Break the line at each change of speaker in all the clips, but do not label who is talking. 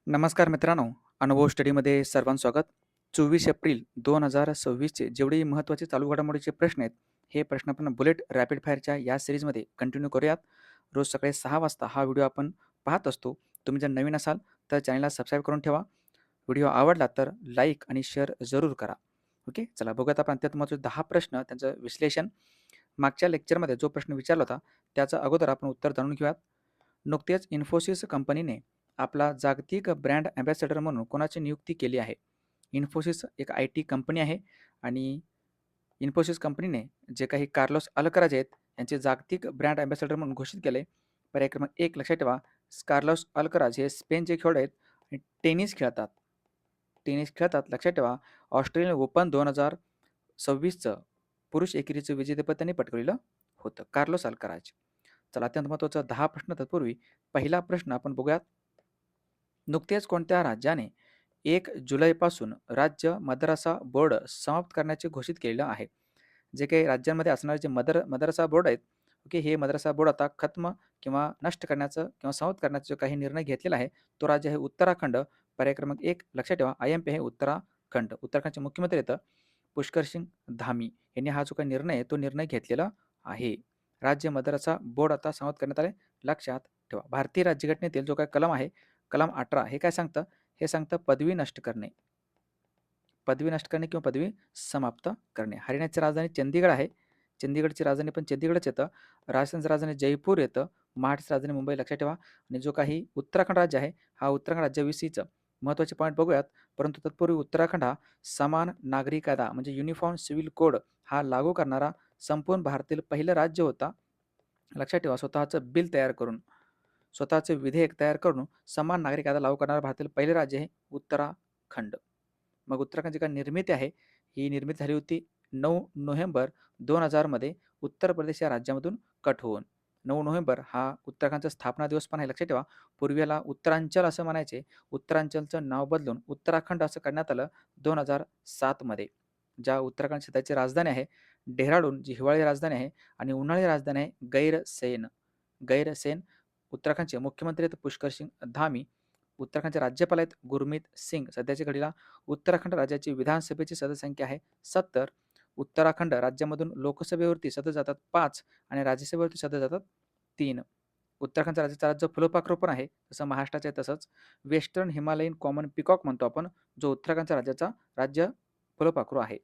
नमस्कार मित्रांनो, अनुभव स्टडीमध्ये सर्वांचं स्वागत. 24 एप्रिल 2026चे जेवढे महत्त्वाचे चालू घडामोडीचे प्रश्न आहेत, हे प्रश्न आपण बुलेट रॅपिड फायरच्या या सीरीजमध्ये कंटिन्यू करूयात. रोज सकाळी 6 वाजता हा व्हिडिओ आपण पाहत असतो. तुम्ही जर नवीन असाल तर चॅनलला सबस्क्राईब करून ठेवा. व्हिडिओ आवडला तर लाईक आणि शेअर जरूर करा. ओके, चला बघूयात आपण अत्यंत महत्त्वाचे 10 प्रश्न, त्यांचं विश्लेषण. मागच्या लेक्चरमध्ये जो प्रश्न विचारला होता, त्याचा अगोदर आपण उत्तर जाणून घेऊयात. नुकतेच इन्फोसिस कंपनीने आपला जागतिक ब्रँड अँबॅसेडर म्हणून कोणाची नियुक्ती केली आहे? इन्फोसिस एक आय-टी कंपनी आहे आणि इन्फोसिस कंपनीने जे काही कार्लोस अल्कराज आहेत, यांचे जागतिक ब्रँड अँबॅसेडर म्हणून घोषित केले. पर्याय क्रमांक 1 लक्षात ठेवा. कार्लोस अल्कराज हे स्पेनचे खेळाडू आहेत आणि टेनिस खेळतात. टेनिस खेळतात लक्षात ठेवा. ऑस्ट्रेलियन ओपन 2026चं पुरुष एकेरीचं विजेतेपद त्यांनी पटकावलेलं होतं. Carlos Alcaraz. चला अत्यंत महत्त्वाचा 10 प्रश्न. तत्पूर्वी पहिला प्रश्न आपण बघूयात. नुकतेच कोणत्या राज्याने 1 जुलैपासून राज्य मद्रासा बोर्ड समाप्त करण्याचे घोषित केलेलं आहे? जे काही राज्यांमध्ये असणारे जे मद्रासा बोर्ड आहेत, ओके, हे मद्रासा बोर्ड आता खत्म किंवा नष्ट करण्याचं किंवा समाप्त करण्याचा जो काही निर्णय घेतलेला आहे, तो राज्य आहे उत्तराखंड. पर्याय क्रमांक 1 लक्षात ठेवा. आय-एम-पी आहे उत्तराखंड. उत्तराखंडचे मुख्यमंत्री आहेत पुष्कर सिंग धामी. यांनी हा जो काही निर्णय आहे, तो निर्णय घेतलेला आहे. राज्य मद्रासा बोर्ड आता समाप्त करण्यात आले. लक्षात ठेवा. भारतीय राज्यघटनेतील जो काही कलम आहे, कलम 18, हे काय सांगतं? हे सांगतं पदवी नष्ट करणे. पदवी नष्ट करणे किंवा पदवी समाप्त करणे. हरियाणाची राजधानी चंदीगड आहे. चंदीगडची राजधानी पण चंदीगडच येतं. राजस्थानचं राजधानी जयपूर येतं. महाराष्ट्राची राजधानी मुंबई लक्षात ठेवा. आणि जो काही उत्तराखंड राज्य आहे, हा उत्तराखंड राज्याविषयीचं महत्त्वाचे पॉईंट बघूयात. परंतु तत्पूर्वी उत्तराखंड हा समान नागरी कायदा म्हणजे युनिफॉर्म सिव्हिल कोड हा लागू करणारा संपूर्ण भारतातील पहिलं राज्य होता. लक्षात ठेवा. स्वतःचं बिल तयार करून, स्वतःचे विधेयक तयार करून समान नागरी कायदा लागू करणारं भारतातील पहिले राज्य आहे उत्तराखंड. मग उत्तराखंडची काय निर्मिती आहे, ही निर्मिती झाली होती 9 नोव्हेंबर 2000 मध्ये उत्तर प्रदेश या राज्यामधून कट होऊन. 9 नोव्हेंबर हा उत्तराखंडचा स्थापना दिवस पण आहे. लक्षात ठेवा. पूर्वी याला उत्तरांचल असं म्हणायचे. उत्तरांचलचं नाव बदलून उत्तराखंड असं करण्यात आलं 2007 मध्ये. ज्या उत्तराखंड त्याची राजधानी आहे डेहराडून, जी हिवाळी राजधानी आहे, आणि उन्हाळी राजधानी आहे गैरसेन. गैरसेन. उत्तराखंडचे मुख्यमंत्री आहेत पुष्कर सिंग धामी. उत्तराखंडचे राज्यपाल आहेत गुरमीत सिंग. सध्याच्या घडीला उत्तराखंड राज्याची विधानसभेची सदस्यसंख्या आहे 70. उत्तराखंड राज्यामधून लोकसभेवरती सदस्य जातात 5 आणि राज्यसभेवरती सदस्य जातात 3. उत्तराखंडचं राज्याचं राज्य फुलपाखरू पण आहे, जसं महाराष्ट्राचे आहे तसंच. वेस्टर्न हिमालयन कॉमन पिकॉक म्हणतो आपण, जो उत्तराखंडच्या राज्याचा राज्य फुलपाखरू आहे.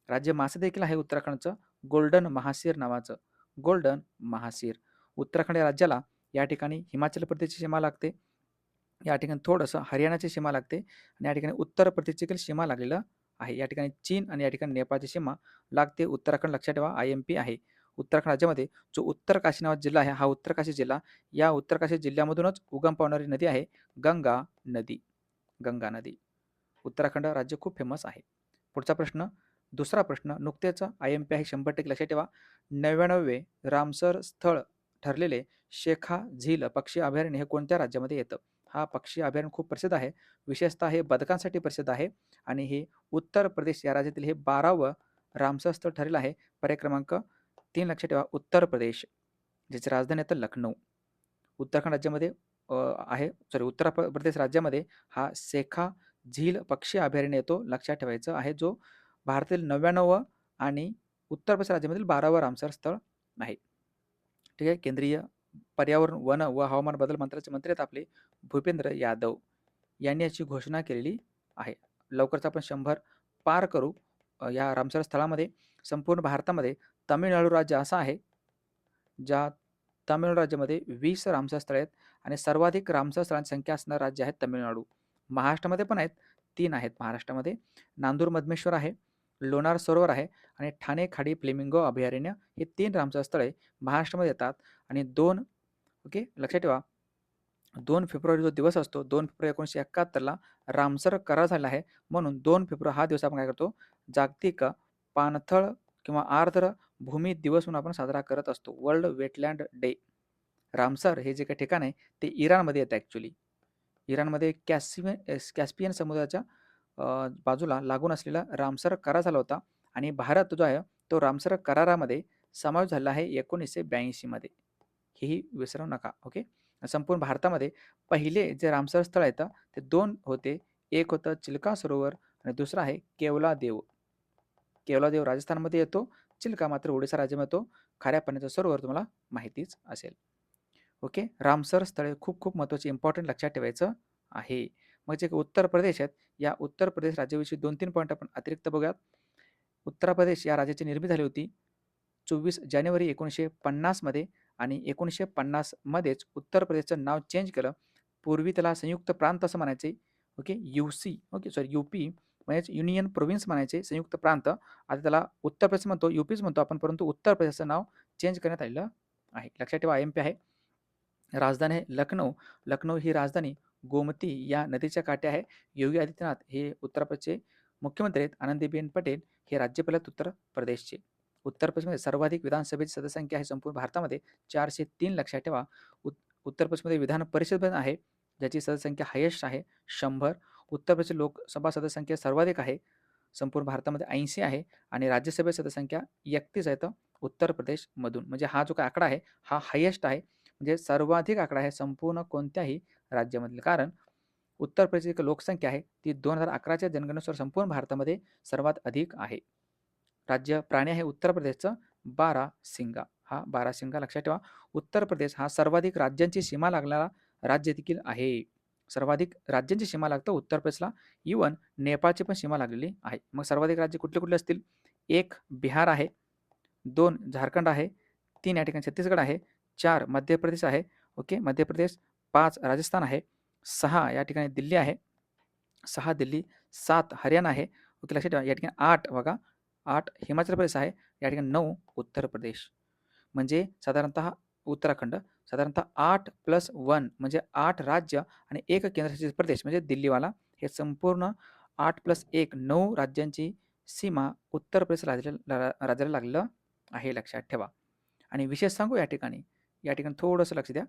राज्य मासे देखील आहे उत्तराखंडचं, गोल्डन महासीर नावाचं. गोल्डन महासीर. उत्तराखंड या राज्याला या ठिकाणी हिमाचल प्रदेशची सीमा लागते. या ठिकाणी थोडंसं हरियाणाची सीमा लागते आणि या ठिकाणी उत्तर प्रदेशची देखील सीमा लागलेलं आहे. या ठिकाणी चीन आणि या ठिकाणी नेपाळची सीमा लागते. उत्तराखंड लक्षात ठेवा. आय-एम-पी आहे. उत्तराखंड राज्यामध्ये जो उत्तरकाशी नावाचा जिल्हा आहे, हा उत्तरकाशी जिल्हा, या उत्तरकाशी जिल्ह्यामधूनच उगम पावणारी नदी आहे गंगा नदी. गंगा नदी. उत्तराखंड राज्य खूप फेमस आहे. पुढचा प्रश्न, दुसरा प्रश्न. नुकतेच आय-एम-पी आहे 100% लक्षात ठेवा. 99वे रामसर स्थळ ठरलेले शेखा झील पक्षी अभयारण्य हे कोणत्या राज्यामध्ये येतं? हा पक्षी अभयारण्य खूप प्रसिद्ध आहे. विशेषतः हे बदकांसाठी प्रसिद्ध आहे आणि हे उत्तर प्रदेश या राज्यातील हे 12वं रामसर स्थळ ठरलेलं आहे. पर्याय क्रमांक 3 लक्षात ठेवा. उत्तर प्रदेश, ज्याची राजधानी आहे लखनौ. उत्तराखंड राज्यामध्ये आहे, सॉरी, उत्तर प्रदेश राज्यामध्ये हा शेखा झील पक्षी अभयारण्य येतो. लक्षात ठेवायचं आहे, जो भारतातील 99वं आणि उत्तर प्रदेश राज्यामधील 12वं रामसर स्थळ आहे. ठीक आहे. केंद्रीय पर्यावरण, वन व हवामान बदल मंत्र्याचे मंत्री आहेत आपले भूपेंद्र यादव. यांनी याची घोषणा केलेली आहे. लवकरच आपण 100 पार करू. या रामसर स्थळामध्ये संपूर्ण भारतामध्ये तामिळनाडू राज्य असं आहे, ज्या तामिळनाडू राज्यामध्ये 20 रामसर स्थळे आहेत आणि सर्वाधिक रामसर स्थळांची संख्या असणारं राज्य आहे तामिळनाडू. महाराष्ट्रामध्ये पण आहेत, 3 आहेत महाराष्ट्रामध्ये. नांदूर मधमेश्वर आहे, लोणार सरोवर आहे आणि ठाणे खाडी फ्लेमिंगो अभयारण्य, हे 3 रामसर स्थळे महाराष्ट्रामध्ये येतात. आणि 2, ओके, लक्षात ठेवा, 2 फेब्रुवारी जो दिवस असतो, 2 फेब्रुवारी 1971ला रामसर करार झाला आहे. म्हणून 2 फेब्रुवारी हा दिवस आपण काय करतो, जागतिक पाणथळ किंवा आर्द्र भूमी दिवस म्हणून आपण साजरा करत असतो. World wetland day. रामसर हे जे काही ठिकाण आहे, ते इराणमध्ये येतं ॲक्च्युली. इराणमध्ये कॅस्पियन समुद्राच्या बाजूला लागून असलेला रामसर करार झाला होता आणि भारत जो आहे, तो रामसर करारामध्ये समावेश झाला आहे 1982 मध्ये. हेही विसरू नका. ओके. संपूर्ण भारतामध्ये पहिले जे रामसर स्थळ आहेत ते 2 होते. एक होतं चिल्का सरोवर आणि दुसरं आहे केवलादेव. केवलादेव राजस्थानमध्ये येतो. चिल्का मात्र ओडिशा राज्यामध्ये येतो. खाऱ्या पाण्याचं सरोवर तुम्हाला माहितीच असेल. ओके. रामसर स्थळे खूप खूप महत्त्वाची इम्पॉर्टंट लक्षात ठेवायचं आहे. मग जे उत्तर प्रदेश आहेत, या उत्तर प्रदेश राज्याविषयी 2-3 पॉईंट आपण अतिरिक्त बघूयात. उत्तर प्रदेश या राज्याची निर्मिती झाली होती 24 जानेवारी 1950 मध्ये आणि 1950 मध्येच उत्तर प्रदेशचं नाव चेंज केलं. पूर्वी त्याला संयुक्त प्रांत असं म्हणायचे. Okay. UC okay sorry UP म्हणजेच युनियन प्रोव्हिन्स म्हणायचे, संयुक्त प्रांत. आता त्याला उत्तर प्रदेश म्हणतो, यूपीच म्हणतो आपण, परंतु उत्तर प्रदेशचं नाव चेंज करण्यात आलेलं आहे. लक्षात ठेवा आय-एम-पी आहे. राजधानी आहे लखनौ. लखनौ ही राजधानी गोमती या नदीच्या काठी आहे. योगी आदित्यनाथ हे उत्तर प्रदेशचे मुख्यमंत्री आहेत. आनंदीबेन पटेल हे राज्यपाल आहेत उत्तर प्रदेशचे. उत्तर प्रदेशमध्ये सर्वाधिक विधानसभेची सदस्यसंख्या आहे संपूर्ण भारतामध्ये 403. लक्षात ठेवा. उत्तर प्रदेशमध्ये विधान परिषद पण आहे, ज्याची सदस्यसंख्या हायेस्ट आहे 100. उत्तर प्रदेशची लोकसभा सदस्यसंख्या सर्वाधिक आहे संपूर्ण भारतामध्ये 80 आहे आणि राज्यसभेची सदस्यसंख्या 31 आहे उत्तर प्रदेशमधून. म्हणजे हा जो काही आकडा आहे हा हायेस्ट आहे, म्हणजे सर्वाधिक आकडा आहे संपूर्ण कोणत्याही राज्यामधील. कारण उत्तर प्रदेशची जी लोकसंख्या आहे ती 2011च्या जनगणनेनुसार संपूर्ण भारतामध्ये सर्वात अधिक आहे. राज्य प्राणी आहे उत्तर प्रदेशचं बारासिंगा. हा बारासिंगा लक्षात ठेवा. उत्तर प्रदेश हा सर्वाधिक राज्यांची सीमा लागणारा राज्य देखील आहे. सर्वाधिक राज्यांची सीमा लागतं उत्तर प्रदेशला. इवन नेपाळची पण सीमा लागलेली आहे. मग सर्वाधिक राज्य कुठले कुठले असतील? 1 बिहार आहे, 2 झारखंड आहे, 3 या ठिकाणी छत्तीसगड आहे, 4 मध्य प्रदेश आहे. ओके. मध्य प्रदेश, 5 राजस्थान आहे, 6 या ठिकाणी दिल्ली आहे, 6 दिल्ली, 7 हरियाणा आहे. ओके. लक्षात ठेवा या ठिकाणी 8 बघा, 8 हिमाचल प्रदेश आहे, या ठिकाणी 9 उत्तर प्रदेश. म्हणजे साधारणतः उत्तराखंड साधारणतः 8+1 म्हणजे 8 राज्य आणि 1 केंद्रशासित प्रदेश म्हणजे दिल्लीवाला. हे संपूर्ण 8+1 9 राज्यांची सीमा उत्तर प्रदेश राज्याला लागलेलं आहे. लक्षात ठेवा. आणि विशेष सांगू या ठिकाणी थोडंसं लक्ष द्या.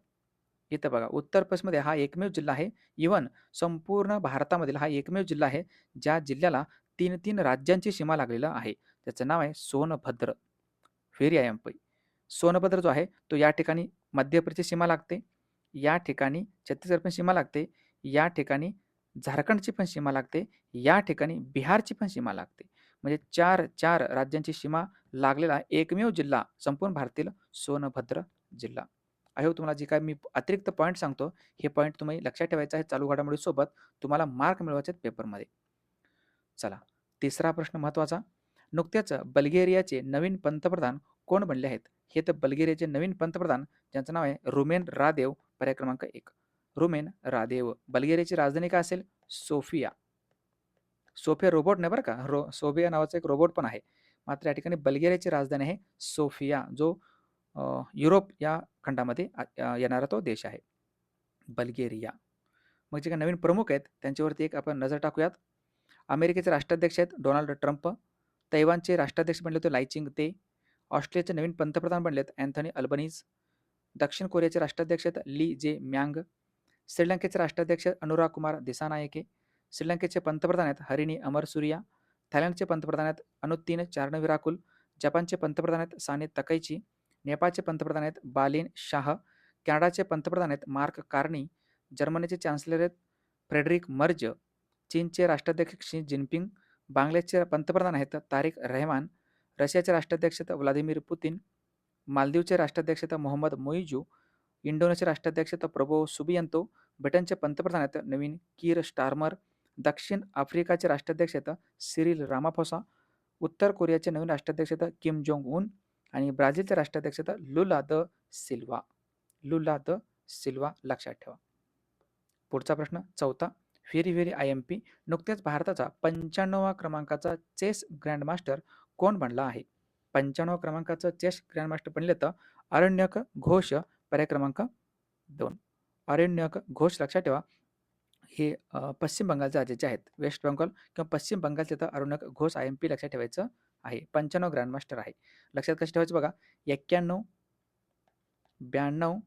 इथं बघा उत्तर प्रदेशमध्ये हा एकमेव जिल्हा आहे. इवन संपूर्ण भारतामधील हा एकमेव जिल्हा आहे ज्या जिल्ह्याला 3-3 राज्यांची सीमा लागलेलं आहे. त्याचं नाव आहे सोनभद्र. Very I-M-P. सोनभद्र जो आहे तो या ठिकाणी मध्य प्रदेशची सीमा लागते, या ठिकाणी छत्तीसगड पण सीमा लागते, या ठिकाणी झारखंडची पण सीमा लागते, या ठिकाणी बिहारची पण सीमा लागते. म्हणजे 4 राज्यांची सीमा लागलेला एकमेव जिल्हा संपूर्ण भारतातील सोनभद्र जिल्हा. आय होप तुम्हाला जे काही मी अतिरिक्त पॉईंट सांगतो हे पॉईंट तुम्ही लक्षात ठेवायचं आहे चालू घडामोडीसोबत. तुम्हाला मार्क मिळवायचे आहेत पेपरमध्ये. चला, तिसरा प्रश्न महत्त्वाचा. नुकत्याच बल्गेरियाचे नवीन पंतप्रधान कोण बनले आहेत? हे तर बल्गेरियाचे नवीन पंतप्रधान ज्यांचं नाव आहे रुमेन रादेव. पर्याय क्रमांक 1 रुमेन रादेव. बल्गेरियाची राजधानी काय असेल? सोफिया. सोफिया रोबोट नाही बरं का, सोफिया नावाचा एक रोबोट पण आहे. मात्र या ठिकाणी बल्गेरियाची राजधानी आहे सोफिया, जो युरोप या खंडामध्ये येणारा तो देश आहे बल्गेरिया. मग जे काही नवीन प्रमुख आहेत त्यांच्यावरती एक आपण नजर टाकूयात. अमेरिकेचे राष्ट्राध्यक्ष आहेत डोनाल्ड ट्रम्प. तैवानचे राष्ट्राध्यक्ष बनले होते लाई चिंग ते. ऑस्ट्रेलियाचे नवीन पंतप्रधान बनलेत अँथनी अल्बनीज. दक्षिण कोरियाचे राष्ट्राध्यक्ष आहेत ली जे म्यांग. श्रीलंकेचे राष्ट्राध्यक्ष अनुराग कुमार दिसानायके. श्रीलंकेचे पंतप्रधान आहेत हरिणी अमरसूरिया. थायलंडचे पंतप्रधान आहेत अनुत्तीन चारणविराकुल. जपानचे पंतप्रधान आहेत साने तकैची. नेपाळचे पंतप्रधान आहेत बालिन शाह. कॅनडाचे पंतप्रधान आहेत मार्क कार्नी. जर्मनीचे चान्सलर आहेत फ्रेडरिक मर्ज. चीनचे राष्ट्राध्यक्ष शी जिनपिंग. बांगलादेशचे पंतप्रधान आहेत तारिक रहमान. रशियाचे राष्ट्राध्यक्ष आहेत व्लादिमीर पुतिन. मालदीवचे राष्ट्राध्यक्ष आहेत मोहम्मद मोइजू. इंडोनेशियाचे राष्ट्राध्यक्ष आहेत प्रबो सुबियंतो. ब्रिटनचे पंतप्रधान आहेत नवीन कीर स्टारमर. दक्षिण आफ्रिकाचे राष्ट्राध्यक्ष आहेत सिरिल रामाफोसा. उत्तर कोरियाचे नवीन राष्ट्राध्यक्ष आहेत किम जोंग उन. आणि ब्राझीलचे राष्ट्राध्यक्ष आहेत Lula the Silva. Lula the सिल्वा लक्षात ठेवा. पुढचा प्रश्न चौथा. Very I-M-P. नुकत्याच भारताचा 95व्या क्रमांकाचा चेस ग्रँडमास्टर कोण बनला आहे? 95व्या क्रमांकाचं चेस ग्रँडमास्टर बनले तर अरण्यक घोष. पर्याय क्रमांक 2 अरण्यक घोष. लक्षात ठेवा हे पश्चिम बंगालचे राज्याचे आहेत. वेस्ट बेंगॉल किंवा पश्चिम बंगालचे तर अरण्यक घोष आय-एम-पी लक्षात ठेवायचं आहे. 95 ग्रँडमास्टर आहे. लक्षात कसं ठेवायचं बघा. 91, 92,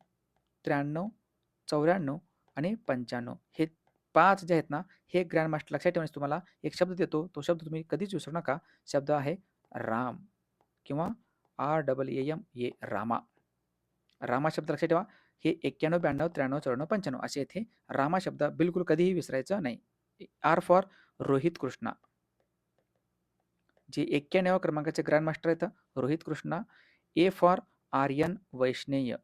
93, 94 आणि 95 हे 5 जे आहेत ना हे ग्रँडमास्टर लक्षात ठेवण्यास तुम्हाला एक शब्द देतो. तो शब्द तुम्ही कधीच विसरू नका. शब्द आहे राम किंवा RAAM रामा. रामा शब्द लक्षात ठेवा. हे 91, 92, 93, 94, 95 असे येथे रामा शब्द बिलकुल कधीही विसरायचं नाही. R for Rohit Krishna. जे 91व्या क्रमांकाचे ग्रँडमास्टर आहेत रोहित कृष्णा. A for Aryan Vaishney.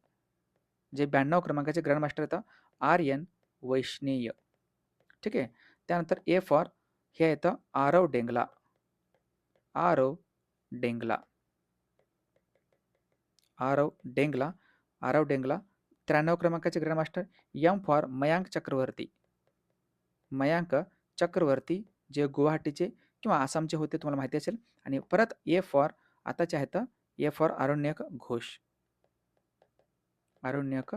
जे 92 क्रमांकाचे ग्रँडमास्टर आहेत आर्यन वैष्णेय. ठीक आहे. त्यानंतर ए फॉर हे येतं आरव डेंगला. आरव डेंगला. आरव डेंगला. आरव डेंगला. 93 क्रमांकाचे grandmaster M for Mayank Chakravarti. Mayank Chakravarti जे गुवाहाटीचे किंवा आसामचे होते तुम्हाला माहिती असेल. आणि परत ए फॉर आताचे आहेत ए फॉर आरण्यक घोष. आरण्यक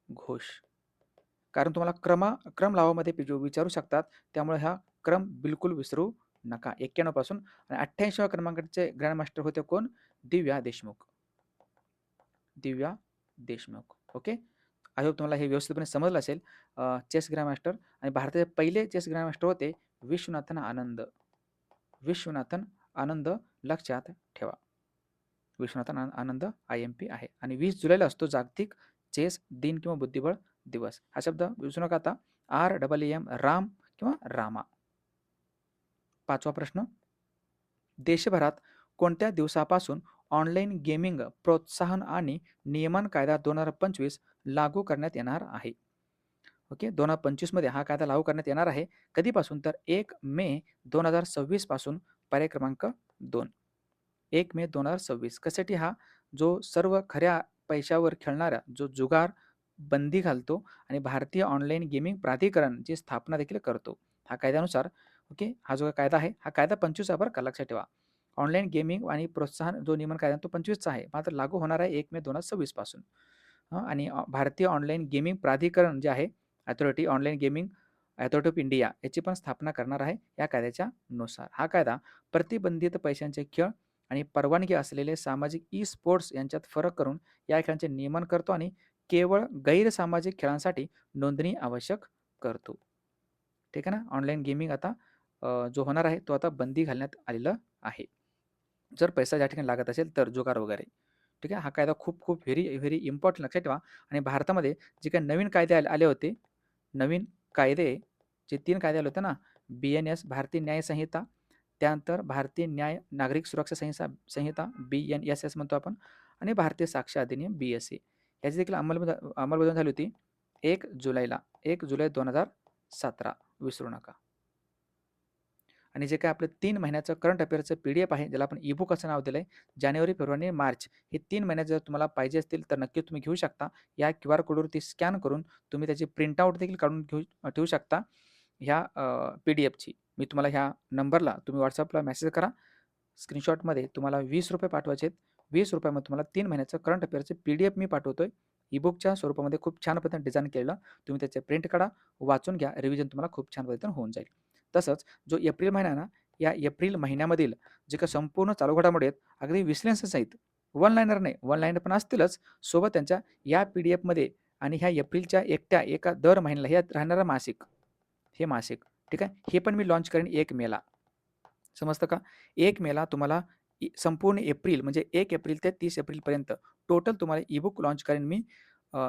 घोष. कारण तुम्हाला क्रम लावामध्ये विचारू शकतात, त्यामुळे हा क्रम बिलकुल विसरू नका. 91 पासून. आणि 88व्या क्रमांकाचे ग्रँडमास्टर होते कोण? Divya Deshmukh. Divya Deshmukh. Okay. I hope तुम्हाला हे व्यवस्थितपणे समजलं असेल. चेस ग्रँडमास्टर आणि भारताचे पहिले चेस ग्रँडमास्टर होते विश्वनाथन आनंद. विश्वनाथन आनंद लक्षात ठेवा. विश्वनाथन आनंद IMP आहे. आणि 20 जुलैला असतो जागतिक चेस दिन किंवा बुद्धिबळ दिवस. हा शब्द विसरू नका आता. RAAM राम किंवा रामा. 5वा प्रश्न. देशभरात कोणत्या दिवसापासून ऑनलाईन गेमिंग प्रोत्साहन आणि नियमन कायदा 2025 लागू करण्यात येणार आहे? ओके. 2025 मध्ये हा कायदा लागू करण्यात येणार आहे. कधीपासून? तर 1 मे 2026 पासून. पर्याय क्रमांक 2. 1 मे 2026. कशासाठी? हा जो सर्व खऱ्या पैशावर खेळणारा जो जुगार बंदी घालतो आणि भारतीय ऑनलाईन गेमिंग प्राधिकरण ची स्थापना देखील करतो. हा कायद्यानुसार. ओके. हा जो कायदा आहे हा कायदा 25 चा बरं लक्षात ठेवा. ऑनलाईन गेमिंग आणि प्रोत्साहन जो नियमन कायदा तो 25 चा आहे, मात्र लागू होणार आहे 1 मे 2026 पासून. आणि भारतीय ऑनलाईन गेमिंग प्राधिकरण जे आहे authority online gaming authority of India याची पण स्थापना करणार आहे या कायद्याच्या नुसार. हा कायदा प्रतिबंधित पैशांचे खेळ आणि परवानगी असलेले सामाजिक स्पोर्ट्स यांच्यात फरक करून या खेळांचे नियमन करतो आणि केवळ गैरसामाजिक खेळांसाठी नोंदणी आवश्यक करतो. ठीक आहे ना. ऑनलाईन गेमिंग आता जो होणार आहे तो आता बंदी घालण्यात आलेलं आहे. जर पैसा ज्या ठिकाणी लागत असेल तर जुगार वगैरे. ठीक आहे. हा कायदा खूप व्हेरी इम्पॉर्टंट लक्षात ठेवा. आणि भारतामध्ये जे काही नवीन कायदे आले होते, नवीन कायदे जे 3 कायदे आले होते ना, BNS भारतीय न्याय संहिता, त्यानंतर भारतीय न्याय नागरिक सुरक्षा संहिता BNSS म्हणतो आपण, आणि भारतीय साक्ष अधिनियम BSA याची देखील अंमलबजावणी झाली होती 1 जुलैला. 1 जुलै 2017. विसरू नका. आणि जे काय आपलं 3 महिन्याचं करंट अफेअरचं PDF आहे, ज्याला आपण ईबुक असं नाव दिलंय. जानेवारी, फेब्रुवारी, मार्च हे 3 महिन्यात जर तुम्हाला पाहिजे असतील तर नक्की तुम्ही घेऊ शकता. या QR कोडवरती स्कॅन करून तुम्ही त्याची प्रिंटआउट देखील काढून ठेवू शकता ह्या PDFची. मी तुम्हाला ह्या नंबरला तुम्ही WhatsAppला मेसेज करा. स्क्रीनशॉटमध्ये तुम्हाला ₹20 पाठवायचे आहेत. ₹20 तुम्हाला 3 महिन्याचं करंट अफेअरचं PDF मी पाठवतोय. ईबुकच्या स्वरूपामध्ये खूप छान पद्धतीने डिझाइन केलेलं. तुम्ही त्याचे प्रिंट काढा, वाचून घ्या. रिव्हिजन तुम्हाला खूप छान पद्धतीने होऊन जाईल. तसंच जो एप्रिल महिना आहे ना, या एप्रिल महिन्यामधील जे काही संपूर्ण चालू घडामोडी आहेत, अगदी विश्लेषणच आहेत. वन लाइनर नाही, वन लाइनर पण असतीलच. सोबत त्यांच्या या PDFमध्ये आणि ह्या एप्रिलच्या एकट्या एका दर महिन्याला हे राहणारं मासिक, हे मासिक. ठीक आहे. हे पण मी लॉन्च करेन 1 मेला. समजतं का? 1 मेला तुम्हाला संपूर्ण एप्रिल म्हणजे 1 एप्रिल ते 30 एप्रिलपर्यंत टोटल तुम्हाला ईबुक लॉन्च करेन मी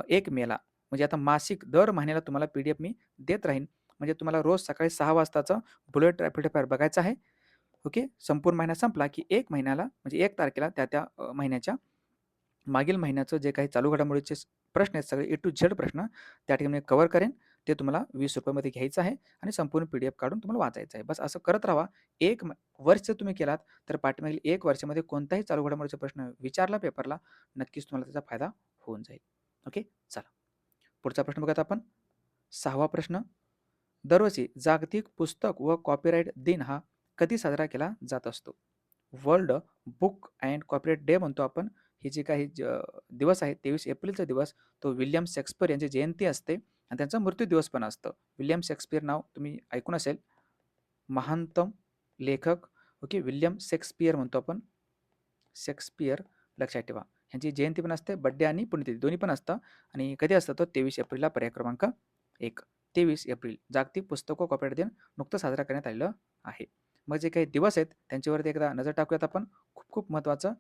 1 मेला. म्हणजे आता मासिक दर महिन्याला तुम्हाला PDF मी देत राहीन. म्हणजे तुम्हाला रोज सकाळी 6 वाजताचं बुलेट रॅपिड फायर बघायचं आहे. ओके. संपूर्ण महिना संपला की 1 महिन्याला म्हणजे 1 तारखेला त्या महिन्याच्या मागील महिन्याचं जे काही चालू घडामोडीचे प्रश्न आहेत सगळे A to Z प्रश्न त्या ठिकाणी मी कव्हर करेन. ते तुम्हाला ₹20 मध्ये घ्यायचं आहे आणि संपूर्ण PDF काढून तुम्हाला वाचायचं आहे. बस असं करत राहा. 1 वर्ष जर तुम्ही केलात तर पाठीमागील 1 वर्षामध्ये कोणताही चालू घडामोडीचा प्रश्न विचारला पेपरला, नक्कीच तुम्हाला त्याचा फायदा होऊन जाईल. ओके. चला. पुढचा प्रश्न बघूयात आपण. 6वा प्रश्न. दरवर्षी जागतिक पुस्तक व कॉपीराइट दिन हा कधी साजरा केला जात असतो? World book and copyright day म्हणतो आपण. हे जे काही दिवस आहे 23 एप्रिलचा दिवस, तो विल्यम शेक्सपियर यांची जयंती असते आणि त्यांचा मृत्यू दिवस पण असतं. विल्यम शेक्सपियर नाव तुम्ही ऐकून असेल. महानतम लेखक. ओके. विल्यम शेक्सपियर म्हणतो आपण. शेक्सपियर लक्षात ठेवा. ह्यांची जयंती पण असते, बड्डे आणि पुण्यतिथी दोन्ही पण असतं. आणि कधी असतं? तो 23 एप्रिलला. पर्याय क्रमांक 1. 23 एप्रिल जागतिक पुस्तक व कॉपीराइट दिन नुकतं साजरा करण्यात आलेलं आहे. मग जे काही दिवस आहेत त्यांच्यावरती एकदा नजर टाकूयात आपण. खूप महत्त्वाचं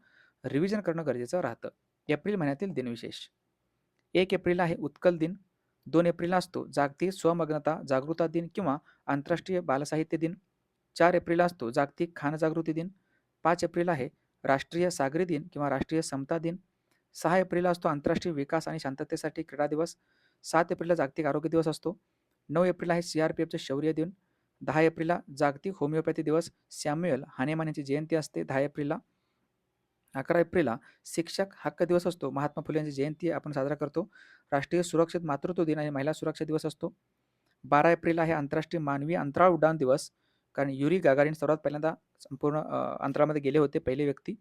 रिव्हिजन करणं गरजेचं राहतं. एप्रिल महिन्यातील दिनविशेष. 1 एप्रिलला आहे उत्कल दिन. 2 एप्रिलला असतो जागतिक स्वमग्नता जागरूकता दिन किंवा आंतरराष्ट्रीय बालसाहित्य दिन. 4 एप्रिलला असतो जागतिक खान जागृती दिन. 5 एप्रिल आहे राष्ट्रीय सागरी दिन किंवा राष्ट्रीय समता दिन. 6 एप्रिलला असतो आंतरराष्ट्रीय विकास आणि शांततेसाठी क्रीडा दिवस. 7 एप्रिलला जागतिक आरोग्य दिवस असतो. 9 एप्रिल आहे CRPFचे शौर्य दिन. 10 एप्रिलला जागतिक होमिओपॅथी दिवस सॅम्युएल हानेमान यांची जयंती असते 10 एप्रिलला. 11 एप्रिलला शिक्षक हक्क दिवस असतो. महात्मा फुले यांची जयंती आपण साजरा करतो. राष्ट्रीय सुरक्षित मातृत्व दिन आणि महिला सुरक्षा दिवस असतो. 12 एप्रिल आहे आंतरराष्ट्रीय मानवी अंतराळ उड्डाण दिवस, कारण युरी गागारिन सर्वात पहिल्यांदा संपूर्ण अंतराळमध्ये गेले होते, पहिले व्यक्ती.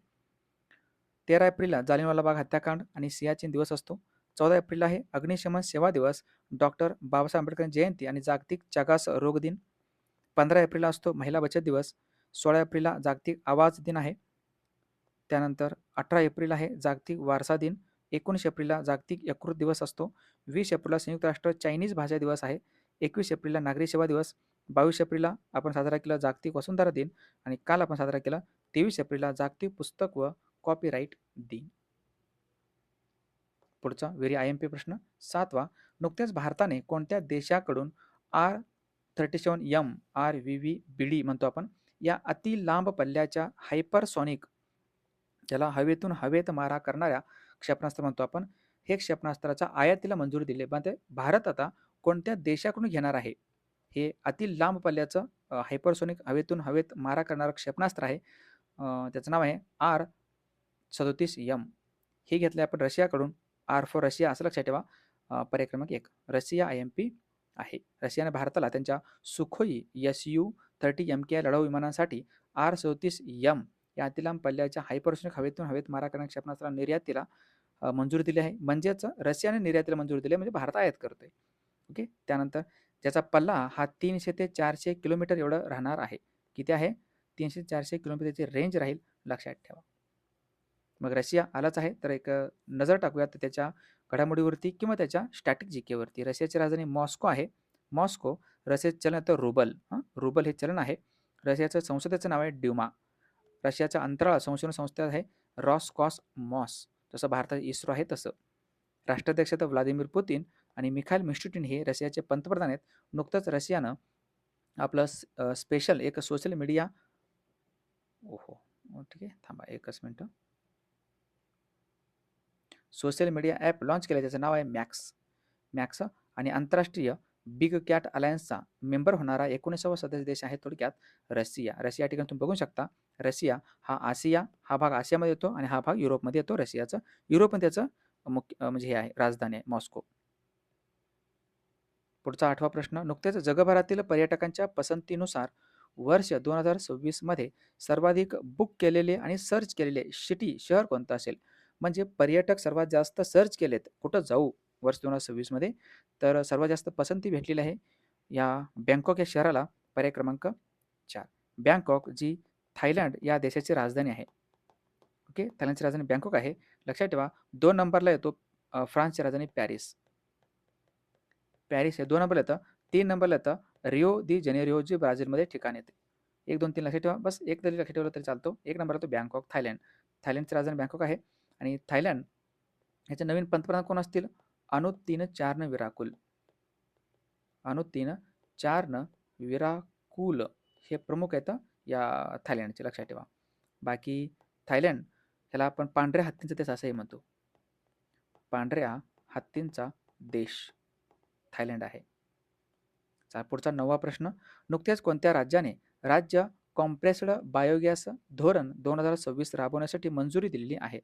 13 एप्रिलला जालियनवाला बाग हत्याकांड आणि सियाचीन दिवस असतो. 14 एप्रिलला आहे अग्निशमन सेवा दिवस, डॉक्टर बाबासाहेब आंबेडकर जयंती आणि जागतिक चगास रोग दिन. 15 एप्रिलला असतो महिला बचत दिवस. 16 एप्रिलला जागतिक आवाज दिन आहे. त्यानंतर 18 एप्रिल आहे जागतिक वारसा दिन. 19 एप्रिलला जागतिक यकृत दिवस असतो. 20 एप्रिलला संयुक्त राष्ट्र चायनीज भाषा दिवस आहे. 21 एप्रिलला नागरी सेवा दिवस. 22 एप्रिलला आपण साजरा केला जागतिक वसुंधरा दिन आणि काल आपण साजरा केला 23 एप्रिलला जागतिक पुस्तक व कॉपीराईट दिन. पुढचा व्हेरी IMP प्रश्न 7वा. नुकत्याच भारताने कोणत्या देशाकडून R37M RVVBD म्हणतो आपण या अति लांब पल्ल्याच्या हायपरसॉनिक, ज्याला हवेतून हवेत मारा करणाऱ्या क्षेपणास्त्र म्हणतो आपण, हे क्षेपणास्त्राच्या आयातीला मंजुरी दिली. पण भारत आता कोणत्या देशाकडून घेणार आहे? हे अति लांब पल्ल्याचं हायपरसोनिक हवेतून हवेत मारा करणारं क्षेपणास्त्र आहे. त्याचं नाव आहे R37M. हे घेतलं आपण रशियाकडून. R फॉर रशिया असं लक्षात ठेवा. पर्याय क्रमांक 1 रशिया IMP आहे. रशियाने भारताला त्यांच्या सुखोई Su-30 MKI लढाऊ विमानांसाठी R37M या अतिलांब पल्ल्याच्या हायपरसोनिक हवेतून हवेत मारा करणाऱ्या क्षेपणास्त्राला निर्यातीला मंजुरी दिली आहे. म्हणजेच रशियाने निर्यातीला मंजुरी दिली म्हणजे भारत आयात करतोय. ओके. त्यानंतर ज्याचा पल्ला हा 300 ते 400 किलोमीटर एवढं राहणार आहे. किती आहे? 300 ते 400 किलोमीटरची रेंज राहील, लक्षात ठेवा. मग रशिया आलाच आहे, तर एक नजर टाकूयात त्याच्या घडामोडीवरती किंवा त्याच्या स्टॅटिक जीकेवरती. रशियाची राजधानी मॉस्को आहे. मॉस्को. रशियाचे चलन तर रुबल. रुबल हे चलन आहे. रशियाचं संसदेचं नाव आहे ड्युमा. रशियाचा अंतराळ संशोधन संस्था आहे रॉसकॉसमॉस. जसं भारतात इस्रो आहे तसं. राष्ट्राध्यक्ष तर व्लादिमीर पुतीन आणि मिखाईल मिशुस्टिन हे रशियाचे पंतप्रधान आहेत. नुकतंच रशियानं आपलं स्पेशल एक सोशल मीडिया, ओहो ठीक आहे थांबा एकच मिनटं, सोशल मीडिया ॲप लॉन्च केलं. त्याचं नाव आहे मॅक्स आणि आंतरराष्ट्रीय बिग कॅट अलायन्सचा मेंबर होणारा 19वा सदस्य देश आहे थोडक्यात रशिया. रशिया या ठिकाणी तुम्ही बघू शकता. रशिया हा आशिया, हा भाग आशियामध्ये येतो आणि हा भाग युरोपमध्ये येतो रशियाचं. युरोपमध्ये त्याचं मुख्य म्हणजे हे आहे राजधानी आहे मॉस्को. पुढचा 8वा प्रश्न. नुकतेच जगभरातील पर्यटकांच्या पसंतीनुसार वर्ष 2026 मध्ये सर्वाधिक बुक केलेले आणि सर्च केलेले शहर कोणतं असेल? म्हणजे पर्यटक सर्वात जास्त सर्च केलेत कुठं जाऊ वर्ष 2026 मध्ये, तर सर्वात जास्त पसंती भेटलेली आहे या बँकॉक या शहराला. पर्याय क्रमांक 4 बँकॉक, जी थायलंड या देशाची राजधानी आहे. ओके. थायलंडची राजधानी बँकॉक आहे, लक्षात ठेवा. 2 नंबरला येतो फ्रान्सची राजधानी पॅरिस. पॅरिस हे 2 नंबरला येतं. 3 नंबरला येतं रिओ दी जेनेरिओ, जी ब्राझीलमध्ये ठिकाण येते. 1, 2, 3 लक्षात ठेवा. बस एक तरी लक्षात ठेवलं तरी चालतो. 1 नंबरला तो बँकॉक थायलंड. थायलंडची राजधानी बँकॉक आहे आणि थायलंड ह्याचे नवीन पंतप्रधान कोण असतील? अनुतीन चार्नविराकुल. अनुतीन चार्नविराकुल हे प्रमुख आहेत या थायलंडचे, लक्षात ठेवा. बाकी थायलंड ह्याला आपण पांढऱ्या हत्तींचा देश असंही म्हणतो. पांढऱ्या हत्तींचा देश थायलंड आहे. पुढचा 9वा प्रश्न. नुकत्याच कोणत्या राज्याने राज्य कॉम्प्रेस्ड बायोगॅस धोरण 2026 राबवण्यासाठी मंजुरी दिलेली आहे?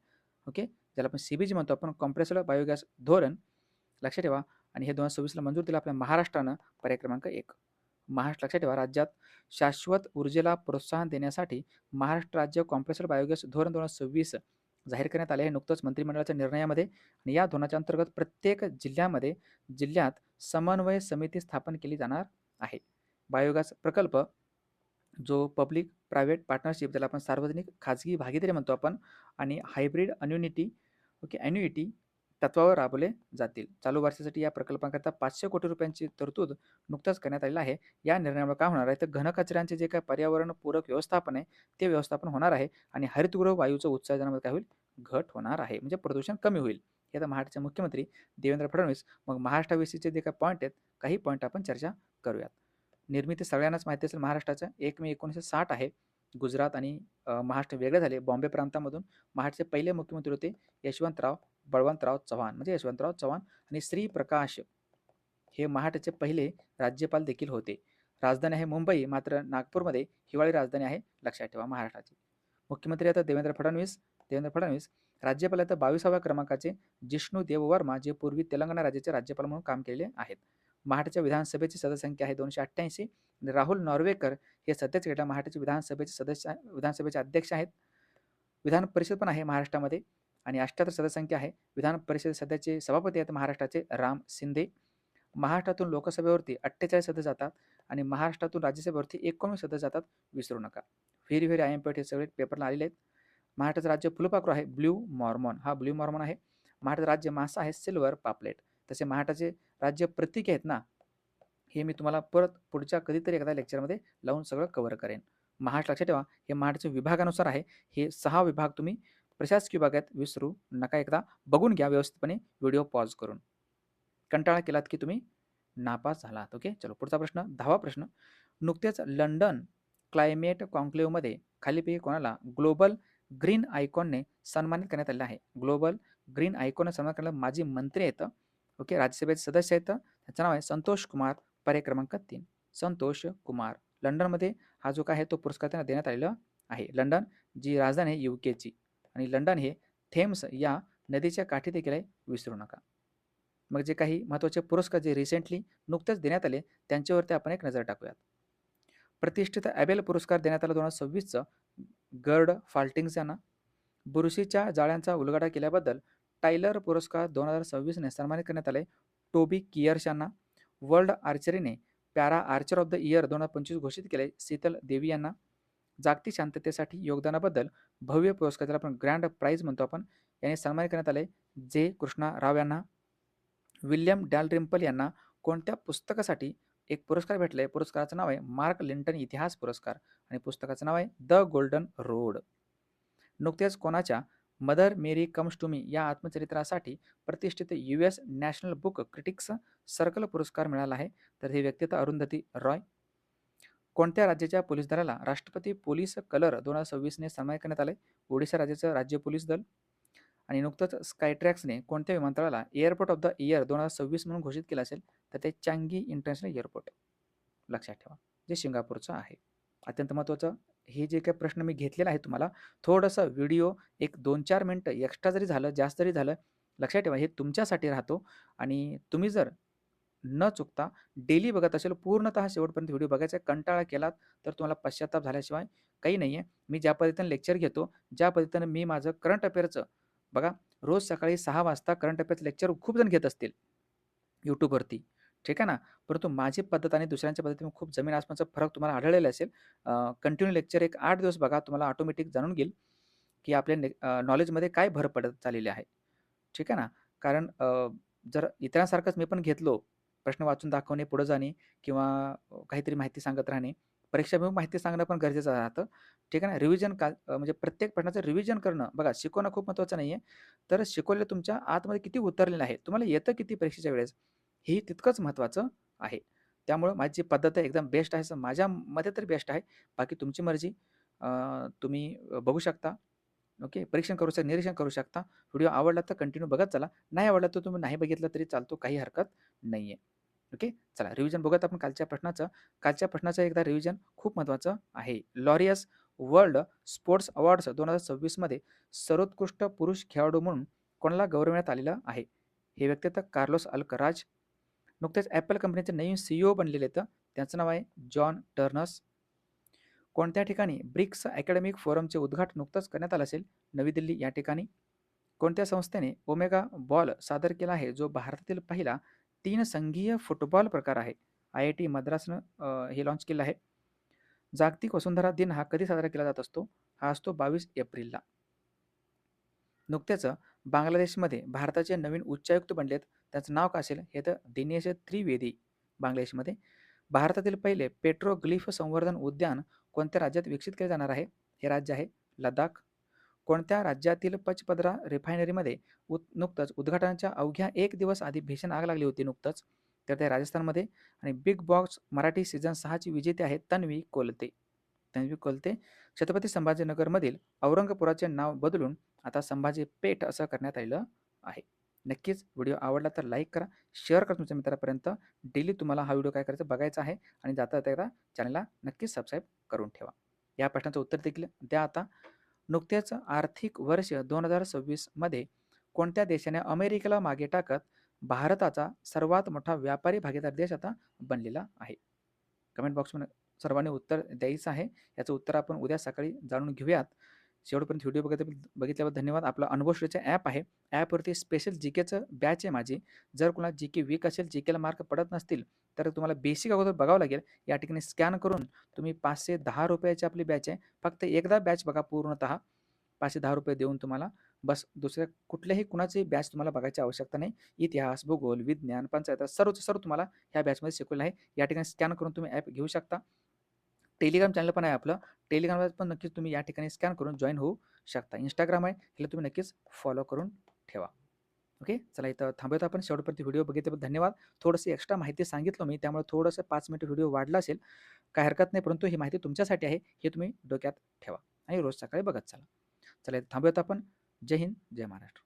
ओके. ज्याला आपण CBG म्हणतो आपण, कॉम्प्रेस्ड बायोगॅस धोरण, लक्षात ठेवा. आणि हे 2026ला मंजूर दिलं आपल्या महाराष्ट्रानं. पर्याय क्रमांक 1 महाराष्ट्र. लक्षात ठेवा. राज्यात शाश्वत ऊर्जेला प्रोत्साहन देण्यासाठी महाराष्ट्र राज्य कॉम्प्रेस्ड बायोगॅस धोरण 2026 जाहीर करण्यात आले आहे नुकतंच मंत्रिमंडळाच्या निर्णयामध्ये. आणि या धोरणाच्या अंतर्गत प्रत्येक जिल्ह्यात समन्वय समिती स्थापन केली जाणार आहे. बायोगॅस प्रकल्प जो पब्लिक प्रायव्हेट पार्टनरशिप, ज्याला आपण सार्वजनिक खाजगी भागीदारी म्हणतो आपण, आणि हायब्रिड ॲन्युइटी तत्वावर राबवले जातील. चालू वर्षासाठी या प्रकल्पांकरता 500 कोटी रुपयांची तरतूद नुकताच करण्यात आलेली आहे. या निर्णयामुळे काय होणार आहे तर घनकचऱ्यांचे जे काय पर्यावरणपूरक व्यवस्थापन आहे ते व्यवस्थापन होणार आहे आणि हरितगृह वायूचं उत्सर्जनामध्ये काय होईल? घट होणार आहे, म्हणजे प्रदूषण कमी होईल. हे तर महाराष्ट्राचे मुख्यमंत्री देवेंद्र फडणवीस. मग महाराष्ट्राविषयीचे जे काही पॉईंट आहेत, काही पॉईंट आपण चर्चा करूयात. निर्मिती सगळ्यांनाच माहिती असेल महाराष्ट्राचं 1 मे 1960 आहे. गुजरात आणि महाराष्ट्र वेगळे झाले. बॉम्बे प्रांतामधून महाराष्ट्राचे पहिले मुख्यमंत्री होते यशवंतराव बळवंतराव चव्हाण, म्हणजे यशवंतराव चव्हाण. आणि श्री प्रकाश हे महाराष्ट्राचे पहिले राज्यपाल देखील होते. राजधानी आहे मुंबई, मात्र नागपूरमध्ये हिवाळी राजधानी आहे, लक्षात ठेवा महाराष्ट्राची. मुख्यमंत्री आता देवेंद्र फडणवीस. राज्यपाल आता 22व्या क्रमांकाचे जिष्णू देव वर्मा, जे पूर्वी तेलंगणा राज्याचे राज्यपाल म्हणून काम केलेले आहेत. महाराष्ट्राच्या विधानसभेची सदस्यसंख्या आहे 288. आणि राहुल नॉर्वेकर हे सध्याच गेल्या महाराष्ट्राचे विधानसभेचे अध्यक्ष आहेत. विधान परिषद पण आहे महाराष्ट्रामध्ये आणि 78 सदस्यसंख्या आहे. विधान परिषद सध्याचे सभापती आहेत महाराष्ट्राचे राम शिंदे. महाराष्ट्रातून लोकसभेवरती 48 सदस्य जातात आणि महाराष्ट्रातून राज्यसभेवरती 19 सदस्य जातात, विसरू नका. व्हेरी IMP हे सगळे पेपरला आलेले आहेत. महाराष्ट्राचं राज्य फुलपाखरू आहे ब्ल्यू मॉर्मॉन, हा ब्ल्यू मॉर्मॉन आहे. महाराष्ट्राचं राज्य मासा आहे सिल्वर पापलेट. तसे महाराष्ट्राचे राज्य प्रतीक आहेत ना, हे मी तुम्हाला परत पुढच्या कधीतरी एखाद्या लेक्चरमध्ये लावून सगळं कव्हर करेन. महाराष्ट्र लक्षात ठेवा, हे महाराष्ट्राच्या विभागानुसार आहे. हे 6 विभाग तुम्ही प्रशासकीय विभागात विसरू नका. एकदा बघून घ्या व्यवस्थितपणे व्हिडिओ पॉज करून. कंटाळा केलात की तुम्ही नापास झालात. ओके, चलो पुढचा प्रश्न, 10वा प्रश्न. नुकतेच लंडन क्लायमेट कॉन्क्लेव्हमध्ये खालीलपैकी कोणाला ग्लोबल ग्रीन आयकॉनने सन्मानित करण्यात आले आहे? ग्लोबल ग्रीन आयकॉनने सन्मानित करण्यात माझे मंत्री आहेत. ओके, राज्यसभेचे सदस्य आहेत. त्याचं नाव आहे संतोष कुमार, पर्याय क्रमांक 3. संतोष कुमार. लंडनमध्ये हा जो काय आहे तो पुरस्कार त्यांना देण्यात आलेला आहे. लंडन जी राजधानी आहे UKची, आणि लंडन हे थेम्स या नदीच्या काठी देखील आहे, विसरू नका. मग जे काही महत्त्वाचे पुरस्कार जे रिसेंटली नुकतेच देण्यात आले त्यांच्यावरती आपण एक नजर टाकूयात. प्रतिष्ठित ॲबेल पुरस्कार देण्यात आला 2026चं गर्ड फाल्टिंग्स यांना. बुरशीच्या जाळ्यांचा उलगडा केल्याबद्दल टायलर पुरस्कार 2026ने सन्मानित करण्यात आले टोबी कियर्स यांना. वर्ल्ड आर्चरीने para archer of the year 2025 घोषित केले शीतल देवी यांना. जागतिक शांततेसाठी योगदानाबद्दल भव्य पुरस्कार, ज्याला आपण ग्रँड प्राईज म्हणतो आपण, यांनी सन्मानित करण्यात आले जे कृष्णा राव यांना. विल्यम डॅलरिम्पल यांना कोणत्या पुस्तकासाठी एक पुरस्कार भेटले? पुरस्काराचं नाव आहे मार्क लिंटन इतिहास पुरस्कार आणि पुस्तकाचं नाव आहे द गोल्डन रोड. नुकतेच कोणाच्या Mother Mary comes to me या आत्मचरित्रासाठी प्रतिष्ठित US national book critics circle पुरस्कार मिळाला आहे? तर ही व्यक्ती अरुंधती रॉय. कोणत्या राज्याच्या पोलीस दलाला राष्ट्रपती पोलीस कलर 2026ने सन्मानित करण्यात आले? ओडिशा राज्याचं राज्य पोलीस दल. आणि नुकतंच स्कायट्रॅक्सने कोणत्या विमानतळाला एअरपोर्ट ऑफ द इयर 2026 म्हणून घोषित केलं असेल? तर ते चांगी इंटरनॅशनल एअरपोर्ट, लक्षात ठेवा, जे सिंगापूरचं आहे. अत्यंत महत्त्वाचं हे जे काही प्रश्न मी घेतलेला आहे तुम्हाला, थोडंसं व्हिडिओ एक 2-4 मिनटं एक्स्ट्रा जरी झालं, जास्त जरी झालं, लक्षात ठेवा हे तुमच्यासाठी राहतो. आणि तुम्ही जर न चुकता डेली बघत असेल, पूर्णतः शेवटपर्यंत व्हिडिओ बघायचा, कंटाळा केलात तर तुम्हाला पश्चाताप झाल्याशिवाय काही नाही आहे. मी ज्या पद्धतीने लेक्चर घेतो, ज्या पद्धतीनं मी माझं करंट अफेअरचं बघा, रोज सकाळी 6 वाजता करंट अफेअरचं लेक्चर खूप जण घेत असतील यूट्यूबवरती, ठीक आहे ना. परंतु माझी पद्धत आणि दुसऱ्यांच्या पद्धतीने खूप जमीन आसमानचा फरक तुम्हाला आढळलेला असेल. कंटिन्यू लेक्चर एक 8 दिवस बघा, तुम्हाला ऑटोमॅटिक जाणून घेईल की आपल्या नॉलेजमध्ये काय भर पडत चाललेली आहे, ठीक आहे ना. कारण जर इतरांसारखंच मी पण घेतलो, प्रश्न वाचून दाखवणे, पुढे जाणे किंवा काहीतरी माहिती सांगत राहणे, परीक्षाभिमुख माहिती सांगणं पण गरजेचं राहतं, ठीक आहे ना. रिव्हिजन म्हणजे प्रत्येक प्रश्नाचं रिव्हिजन करणं, बघा शिकवणं खूप महत्त्वाचं नाही आहे, तर शिकवलेलं तुमच्या आतमध्ये किती उतरलेलं आहे, तुम्हाला येतं किती परीक्षेच्या वेळेस, हे तितकंच महत्त्वाचं आहे. त्यामुळं माझी जी पद्धत आहे एकदम बेस्ट आहे, असं माझ्या मते तरी बेस्ट आहे. बाकी तुमची मर्जी. तुम्ही बघू शकता. ओके, निरीक्षण करू शकता. व्हिडिओ आवडला तर कंटिन्यू बघत चला. नाही आवडला तर तुम्ही नाही बघितलं तरी चालतो, काही हरकत नाही आहे. ओके, चला रिव्हिजन बघूयात आपण कालच्या प्रश्नाचं. कालच्या प्रश्नाचं एकदा रिव्हिजन खूप महत्त्वाचं आहे. लॉरियस वर्ल्ड स्पोर्ट्स अवॉर्ड्स 2026मध्ये सर्वोत्कृष्ट पुरुष खेळाडू म्हणून कोणाला गौरवण्यात आलेलं आहे? हे व्यक्ती तर कार्लोस अल्कराज. नुकतेच ॲपल कंपनीचे नवीन CEO बनलेले आहेत, त्यांचं नाव आहे जॉन टर्नस. कोणत्या ठिकाणी ब्रिक्स अकॅडमिक फोरमचे उद्घाटन नुकतंच करण्यात आलं असेल? नवी दिल्ली या ठिकाणी. कोणत्या संस्थेने ओमेगा बॉल सादर केला आहे, जो भारतातील पहिला 3 संघीय फुटबॉल प्रकार आहे? IIT मद्रासनं हे लॉन्च केलं आहे. जागतिक वसुंधरा दिन हा कधी साजरा केला जात असतो? हा असतो 22 एप्रिलला. नुकतेच बांगलादेशमध्ये भारताचे नवीन उच्चायुक्त बनलेत, त्याचं नाव काय असेल? हे तर दिनेश त्रिवेदी. बांगलादेशमध्ये भारतातील पहिले पेट्रोग्लिफ संवर्धन उद्यान कोणत्या राज्यात विकसित केले जाणार आहे? हे राज्य आहे लडाख. कोणत्या राज्यातील पचपदरा रिफायनरीमध्ये नुकतंच उद्घाटनाच्या अवघ्या 1 दिवस आधी भीषण आग लागली होती नुकतंच. तर ते राजस्थानमध्ये. आणि बिग बॉस मराठी सीझन 6 ची विजेते आहे तन्वी कोलते. तन्वी कोलते छत्रपती संभाजीनगरमधील औरंगपुराचे नाव बदलून आता संभाजी पेठ असं करण्यात आलेलं आहे. नक्कीच व्हिडिओ आवडला तर लाईक करा, शेअर करा तुमच्या मित्रापर्यंत. डेली तुम्हाला हा व्हिडिओ काय करायचा बघायचा आहे आणि जाता जाता चॅनलला नक्कीच सबस्क्राईब करून ठेवा. या प्रश्नाचं उत्तर देखील द्या आता. नुकतेच आर्थिक वर्ष 2026 मध्ये कोणत्या देशाने अमेरिकेला मागे टाकत भारताचा सर्वात मोठा व्यापारी भागीदार देश आता बनलेला आहे? कमेंट बॉक्समध्ये सर्वांनी उत्तर द्यायचं आहे. याचं उत्तर आपण उद्या सकाळी जाणून घेऊयात. शेवटपर्यंत व्हिडिओ बघितल्याबद्दल धन्यवाद. आपलं अनुभव श्रेचं ॲप आहे. ॲपवरती स्पेशल जीकेचं बॅच आहे माझी. जर कोणाला जीके वीक असेल, जीकेला मार्क पडत नसतील, तर तुम्हाला बेसिक अगोदर बघावं लागेल. या ठिकाणी स्कॅन करून तुम्ही ₹510 आपली बॅच आहे. फक्त एकदा बॅच बघा पूर्णतः. ₹510 देऊन तुम्हाला बस दुसऱ्या कुठल्याही कुणाची बॅच तुम्हाला बघायची आवश्यकता नाही. इतिहास, भूगोल, विज्ञान, पंचायत सर्वचं सर्व तुम्हाला ह्या बॅचमध्ये शिकवलं आहे. या ठिकाणी स्कॅन करून तुम्ही ॲप घेऊ शकता. टेलिग्राम चॅनल पण आहे आपलं. टेलिग्रामला पण नक्कीच तुम्ही या ठिकाणी स्कॅन करून जॉइन होऊ शकता. इंस्टाग्राम आहे, ह्याला तुम्ही नक्कीच फॉलो करून ठेवा. ओके, चला इथं थांबूयात आपण. शेवटपर्यंत व्हिडिओ बघितल्याबद्दल धन्यवाद. थोडंसं एक्स्ट्रा माहिती सांगितलं मी, त्यामुळे थोडंसं 5 मिनिट व्हिडिओ वाढला असेल, काही हरकत नाही. परंतु ही माहिती तुमच्यासाठी आहे, हे तुम्ही डोक्यात ठेवा आणि रोज सकाळी बघत चला. चला इथं थांबूयात आपण. जय हिंद, जय महाराष्ट्र.